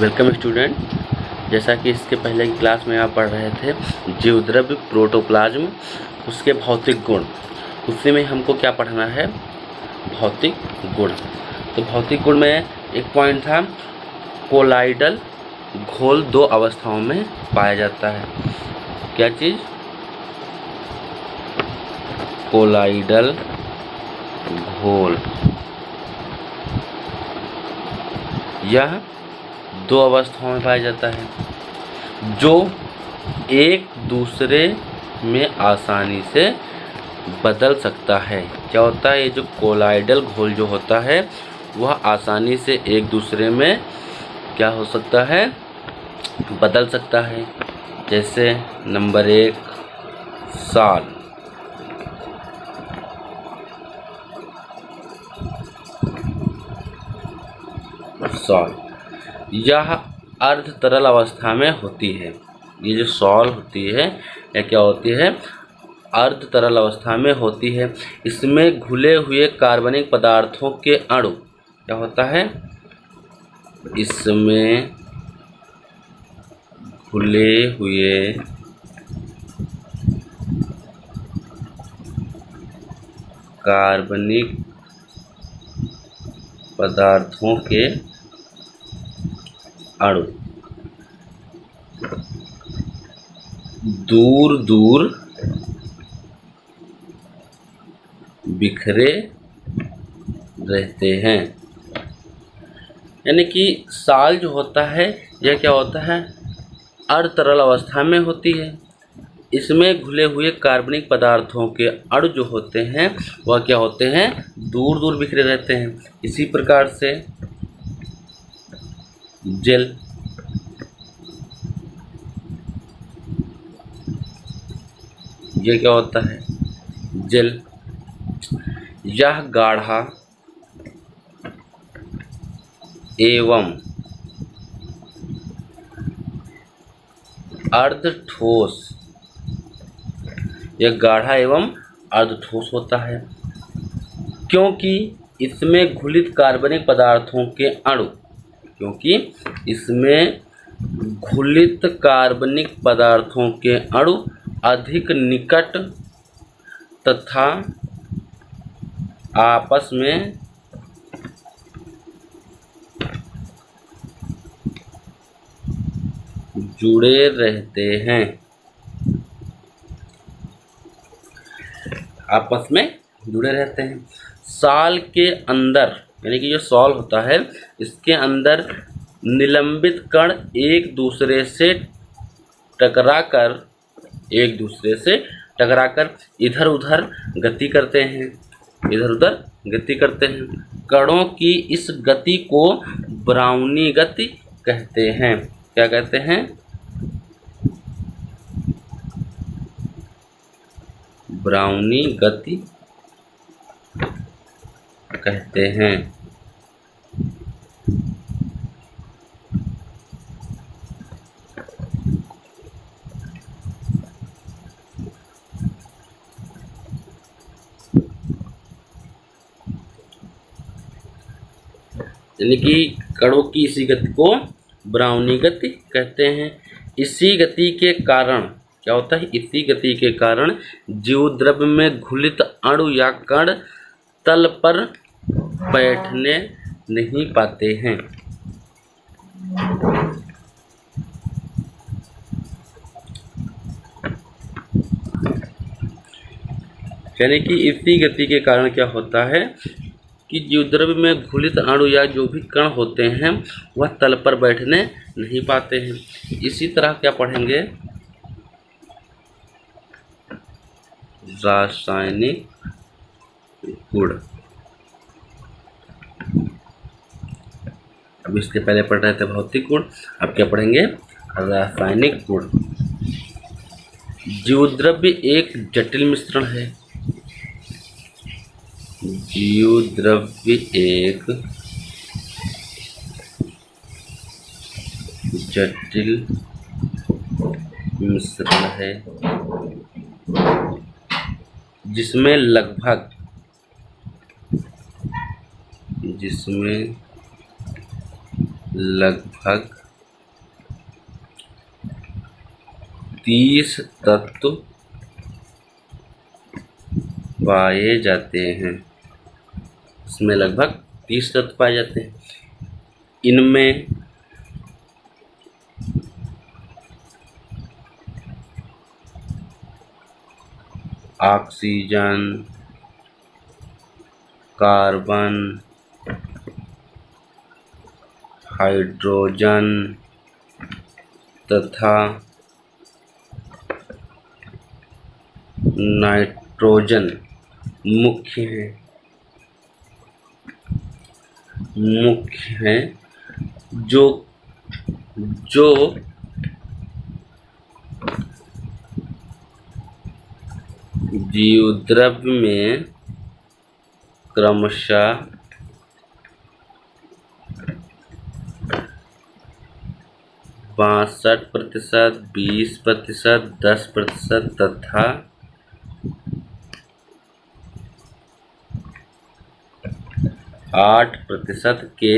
Welcome student. जैसा कि इसके पहले की क्लास में आप पढ़ रहे थे जीवद्रव्य प्रोटोप्लाज्म, उसके भौतिक गुण, उसी में हमको क्या पढ़ना है, भौतिक गुण। तो भौतिक गुण में एक पॉइंट था कोलाइडल घोल दो अवस्थाओं में पाया जाता है। क्या चीज़? कोलाइडल घोल। यह दो अवस्थाओं में पाया जाता है जो एक दूसरे में आसानी से बदल सकता है। क्या होता है? ये जो कोलाइडल घोल जो होता है वह आसानी से एक दूसरे में क्या हो सकता है, बदल सकता है। जैसे नंबर 1 साल, यह अर्ध तरल अवस्था में होती है। ये जो सॉल होती है यह क्या होती है, अर्ध तरल अवस्था में होती है। इसमें घुले हुए कार्बनिक पदार्थों के अणु क्या होता है, इसमें घुले हुए कार्बनिक पदार्थों के अणु दूर दूर बिखरे रहते हैं। यानी कि साल जो होता है यह क्या होता है, अर्ध तरल अवस्था में होती है। इसमें घुले हुए कार्बनिक पदार्थों के अणु जो होते हैं वह क्या होते हैं, दूर दूर बिखरे रहते हैं। इसी प्रकार से जेल, ये क्या होता है, जेल। यह गाढ़ा एवं अर्ध ठोस, यह गाढ़ा एवं अर्ध ठोस होता है क्योंकि इसमें घुलित कार्बनिक पदार्थों के अणु, क्योंकि इसमें घुलित कार्बनिक पदार्थों के अणु अधिक निकट तथा आपस में जुड़े रहते हैं। आपस में जुड़े रहते हैं। साल के अंदर, यानी कि जो सॉल होता है इसके अंदर निलंबित कण एक दूसरे से टकराकर इधर उधर गति करते हैं। कणों की इस गति को ब्राउनी गति कहते हैं। क्या कहते हैं? ब्राउनी गति कहते हैं। यानी कि कणों की इसी गति को ब्राउनी गति कहते हैं। इसी गति के कारण क्या होता है, इसी गति के कारण जीवद्रव्य में घुलित अणु या कण तल पर बैठने नहीं पाते हैं। यानी कि इसी गति के कारण क्या होता है कि जीवद्रव्य में घुलित अणु या जो भी कण होते हैं वह तल पर बैठने नहीं पाते हैं। इसी तरह क्या पढ़ेंगे, रासायनिक गुण। अब इसके पहले पढ़ रहे थे भौतिक गुण, अब क्या पढ़ेंगे, रासायनिक गुण। जीवद्रव्य एक जटिल मिश्रण है। जीवद्रव्य एक जटिल मिश्रण है जिसमें लगभग 30 तत्व पाए जाते हैं। इसमें लगभग 30 तत्व पाए जाते हैं। इनमें ऑक्सीजन, कार्बन, हाइड्रोजन तथा नाइट्रोजन मुख्य हैं, जो जीवद्रव्य में क्रमशः 62%, 20%, 10% तथा 8% के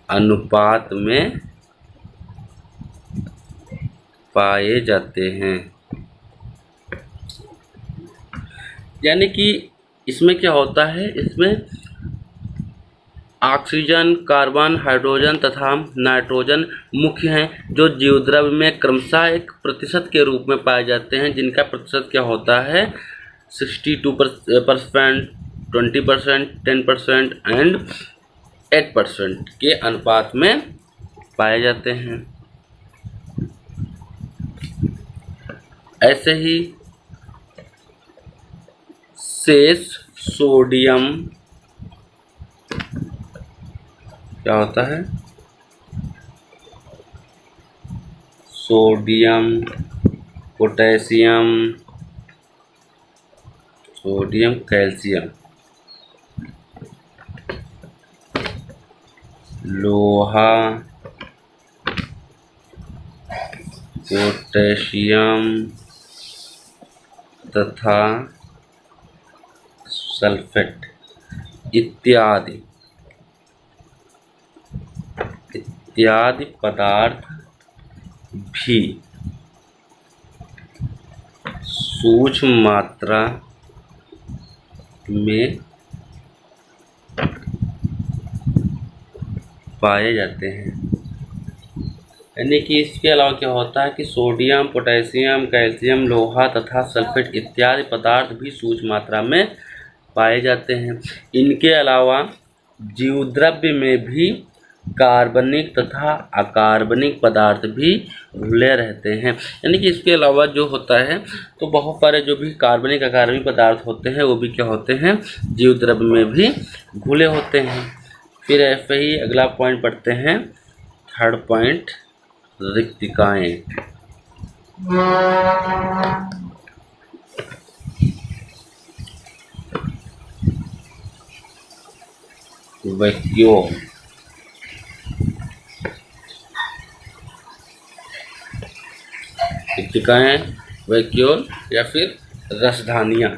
अनुपात में पाए जाते हैं। यानी कि इसमें क्या होता है, इसमें ऑक्सीजन, कार्बन, हाइड्रोजन तथा नाइट्रोजन मुख्य हैं, जो जीवद्रव्य में क्रमशः 1% के रूप में पाए जाते हैं, जिनका प्रतिशत क्या होता है 62%, 20%, 10% एंड 8% के अनुपात में पाए जाते हैं। ऐसे ही शेष सोडियम क्या होता है, सोडियम, पोटेशियम, सोडियम, कैल्शियम, लोहा, पोटेशियम तथा सल्फेट इत्यादि पदार्थ भी सूक्ष्म मात्रा में पाए जाते हैं। यानी कि इसके अलावा क्या होता है कि सोडियम, पोटेशियम, कैल्शियम, लोहा तथा सल्फेट इत्यादि पदार्थ भी सूक्ष्म मात्रा में पाए जाते हैं। इनके अलावा जीवद्रव्य में भी कार्बनिक तथा अकार्बनिक पदार्थ भी घुले रहते हैं। यानी कि इसके अलावा जो होता है तो बहुत सारे जो भी कार्बनिक अकार्बनिक पदार्थ होते हैं वो भी क्या होते हैं, जीवद्रव्य में भी घुले होते हैं। फिर ऐसे ही अगला पॉइंट पढ़ते हैं, थर्ड पॉइंट, रिक्तिकाएं। वैक्यूम, रिक्तिकाएं, वैक्यूल या फिर रसधानियाँ।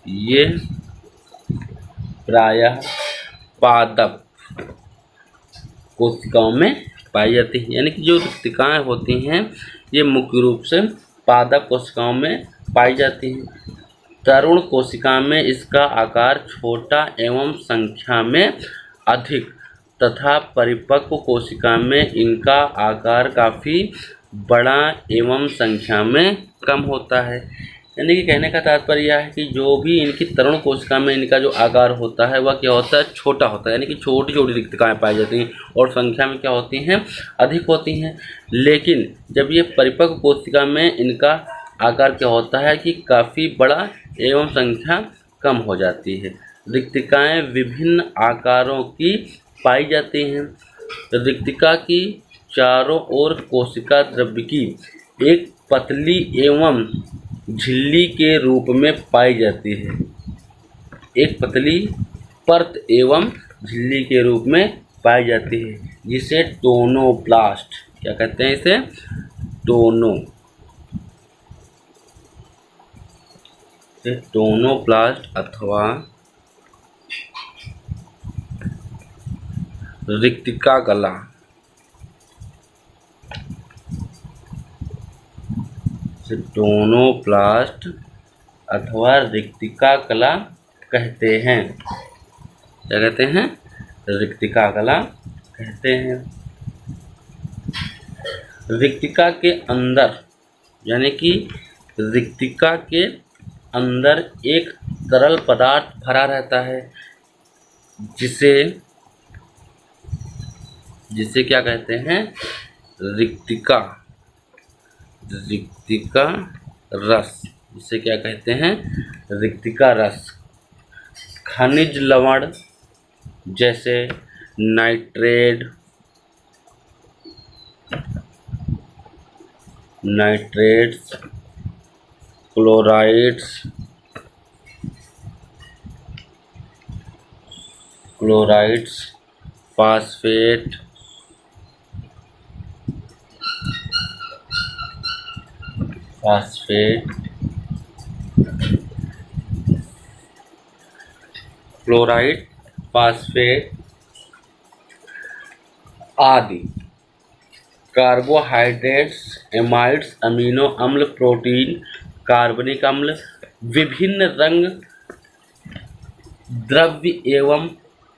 ये प्रायः पादप कोशिकाओं में पाई जाती हैं। यानी कि जो रिक्तिकाएं होती हैं ये मुख्य रूप से पादप कोशिकाओं में पाई जाती हैं। तरुण कोशिका में इसका आकार छोटा एवं संख्या में अधिक तथा परिपक्व कोशिका में इनका आकार काफ़ी बड़ा एवं संख्या में कम होता है। यानी कि कहने का तात्पर्य यह है कि जो भी इनकी तरुण कोशिका में इनका जो आकार होता है वह क्या होता है, छोटा होता है। यानी कि छोटी छोटी रिक्तिकाएँ पाई जाती हैं और संख्या में क्या होती हैं, अधिक होती हैं। लेकिन जब ये परिपक्व कोशिका में इनका आकार क्या होता है कि काफ़ी बड़ा एवं संख्या कम हो जाती है। रिक्तिकाएँ विभिन्न आकारों की पाई जाती हैं। रिक्तिका की चारों ओर कोशिका द्रव्य की एक पतली एवं झिल्ली के रूप में पाई जाती है। एक पतली परत एवं झिल्ली के रूप में पाई जाती है, जिसे टोनोप्लास्ट क्या कहते हैं, इसे टोनोप्लास्ट अथवा रिक्तिका कला, टोनोप्लास्ट अथवा रिक्तिका कला कहते हैं। क्या कहते हैं? रिक्तिका कला कहते हैं। रिक्तिका के अंदर, यानी कि रिक्तिका के अंदर एक तरल पदार्थ भरा रहता है, जिसे क्या कहते हैं? रिक्तिका रस। जिसे क्या कहते हैं? रिक्तिका रस। खनिज लवण जैसे nitrates, chlorides, phosphate, chloride, phosphate आदि, कार्बोहाइड्रेट्स, एमाइड्स, अमीनो अम्ल, प्रोटीन, कार्बनिक अम्ल, विभिन्न रंग द्रव्य एवं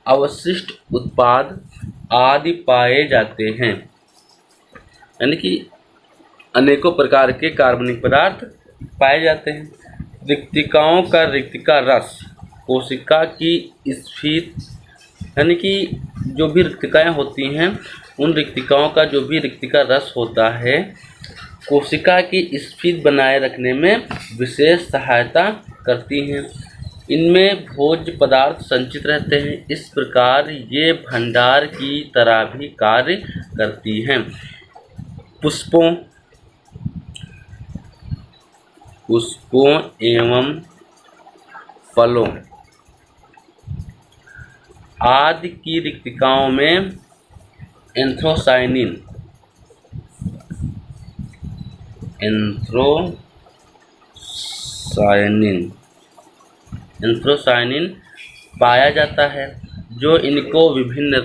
अवशिष्ट उत्पाद आदि पाए जाते हैं। यानी कि अनेकों प्रकार के कार्बनिक पदार्थ पाए जाते हैं। रिक्तिकाओं का रिक्तिका रस कोशिका की स्फीत, यानी कि जो भी रिक्तिकाएँ होती हैं, उन रिक्तिकाओं का जो भी रिक्तिका रस होता है, कोशिका की स्फीत बनाए रखने में विशेष सहायता करती हैं। इनमें भोज्य पदार्थ संचित रहते हैं। इस प्रकार ये भंडार की तरह भी कार्य करती हैं। पुष्पों एवं फलों आदि की रिक्तिकाओं में एंथ्रोसायनिन पाया जाता है, जो इनको विभिन्न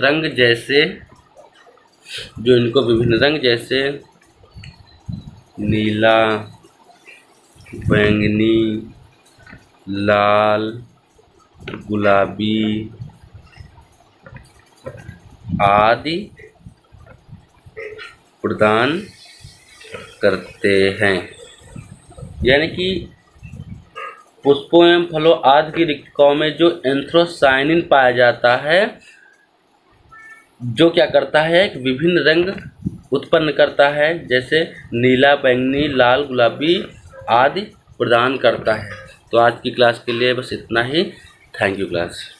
रंग जैसे नीला, बैंगनी, लाल, गुलाबी आदि प्रदान करते हैं। यानी कि पुष्पों एवं फलों आदि की रिक्तिकाओं में जो एंथ्रोसायनिन पाया जाता है, जो क्या करता है? विभिन्न रंग उत्पन्न करता है, जैसे नीला, बैंगनी, लाल, गुलाबी आदि प्रदान करता है। तो आज की क्लास के लिए बस इतना ही। Thank you class.